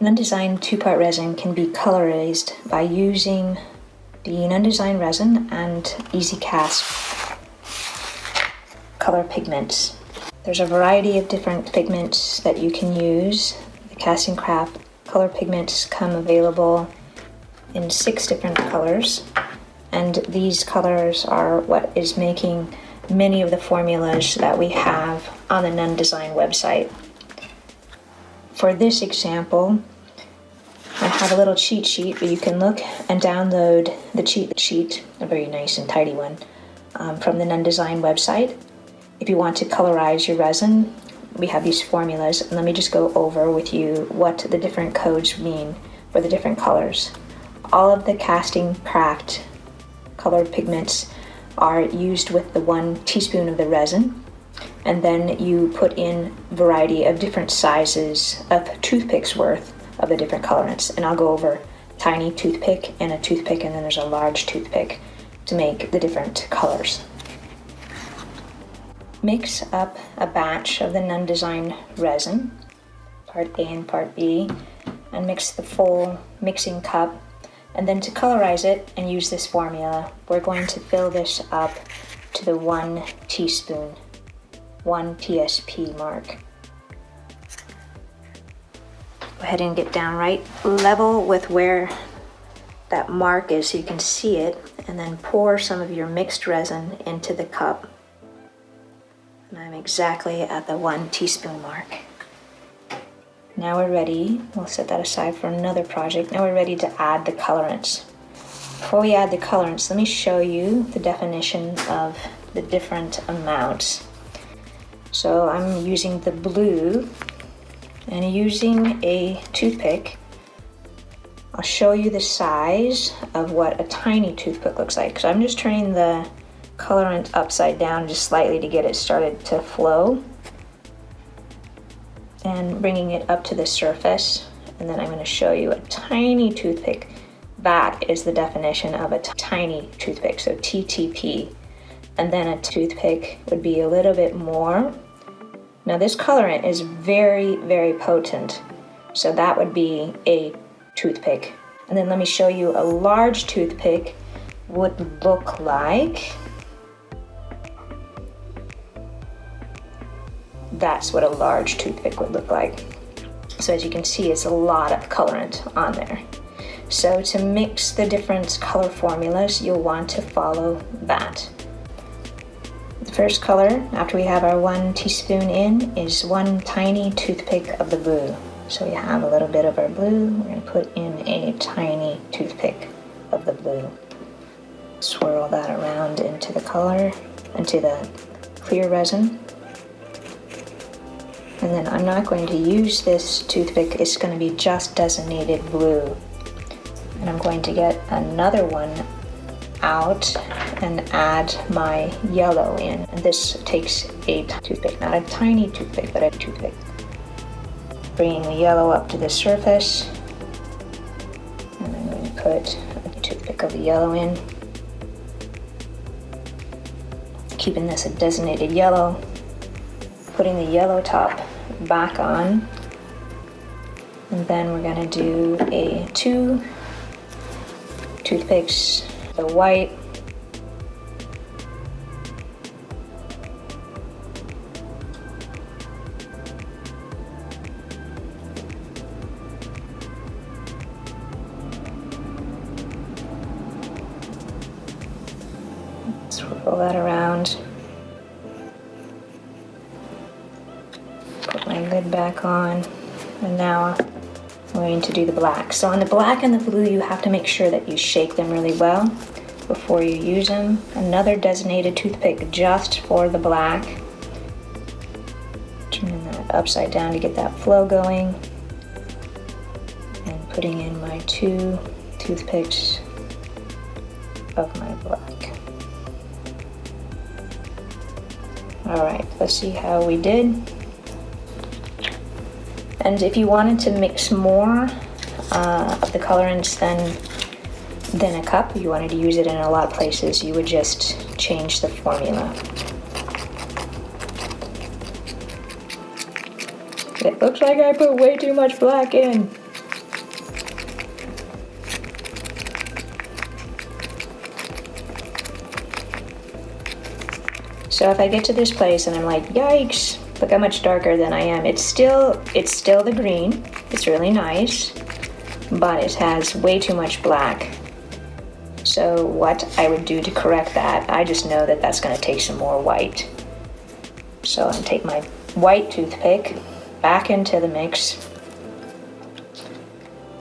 Nunn Design 2-part resin can be colorized by using the Nunn Design resin and Easy Cast color pigments. There's a variety of different pigments that you can use. The Castin Craft color pigments come available in 6 different colors, and these colors are what is making many of the formulas that we have on the Nunn Design website. For this example, I have a little cheat sheet where you can look and download the cheat sheet, a very nice and tidy one, from the Nunn Design website. If you want to colorize your resin, we have these formulas, and let me just go over with you what the different codes mean for the different colors. All of the Castin Craft color pigments are used with the 1 teaspoon of the resin, and then you put in a variety of different sizes of toothpicks worth of the different colorants, and I'll go over tiny toothpick and a toothpick, and then there's a large toothpick to make the different colors. Mix up a batch of the Nunn Design resin, part A and part B, and mix the full mixing cup. And then to colorize it and use this formula, we're going to fill this up to the 1 teaspoon, 1 TSP mark. Go ahead and get down right level with where that mark is so you can see it, and then pour some of your mixed resin into the cup. And I'm exactly at the 1 teaspoon mark. Now we're ready, we'll set that aside for another project. Now we're ready to add the colorants. Before we add the colorants, let me show you the definition of the different amounts. So I'm using the blue and using a toothpick. I'll show you the size of what a tiny toothpick looks like. So I'm just turning the colorant upside down just slightly to get it started to flow, and bringing it up to the surface, and then I'm going to show you a tiny toothpick. That is the definition of a tiny toothpick, so TTP. And then a toothpick would be a little bit more. Now this colorant is very, very potent, so that would be a toothpick. And then let me show you a large toothpick would look like. That's what a large toothpick would look like. So as you can see, it's a lot of colorant on there. So to mix the different color formulas, you'll want to follow that. The first color, after we have our 1 teaspoon in, is 1 tiny toothpick of the blue. So we have a little bit of our blue, we're going to put in a tiny toothpick of the blue. Swirl that around into the color, into the clear resin. And then I'm not going to use this toothpick, it's going to be just designated blue. And I'm going to get another one out and add my yellow in. And this takes a toothpick, not a tiny toothpick, but a toothpick. Bringing the yellow up to the surface. And I'm going to put a toothpick of the yellow in. Keeping this a designated yellow. Putting the yellow top back on, and then we're going to do a 2 toothpicks, the white, swirl that around. Put my lid back on, and now I'm going to do the black. So on the black and the blue, you have to make sure that you shake them really well before you use them. Another designated toothpick just for the black. Turning that upside down to get that flow going. And putting in my 2 toothpicks of my black. All right, let's see how we did. And if you wanted to mix more of the colorants than a cup, you wanted to use it in a lot of places, you would just change the formula. It looks like I put way too much black in. So if I get to this place and I'm like, yikes, look how much darker than I am. It's still the green. It's really nice, but it has way too much black. So what I would do to correct that, I just know that that's going to take some more white. So I'm going to take my white toothpick back into the mix.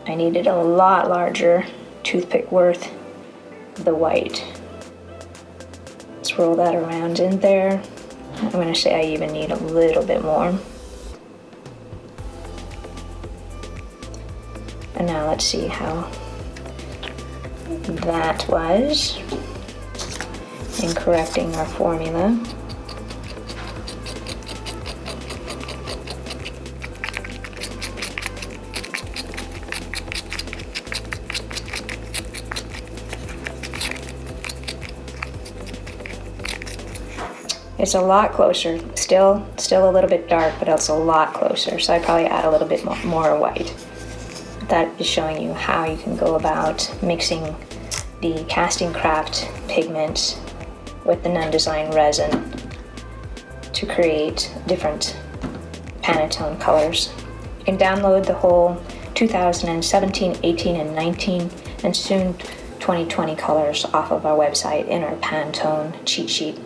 I needed a lot larger toothpick worth of the white. Let's roll that around in there. I'm going to say I even need a little bit more. And now let's see how that was in correcting our formula. It's a lot closer, still a little bit dark, but it's a lot closer, so I probably add a little bit more white. That is showing you how you can go about mixing the Castin Craft pigments with the Nunn Design resin to create different Pantone colors. You can download the whole 2017, 18, and 19, and soon 2020 colors off of our website in our Pantone cheat sheet.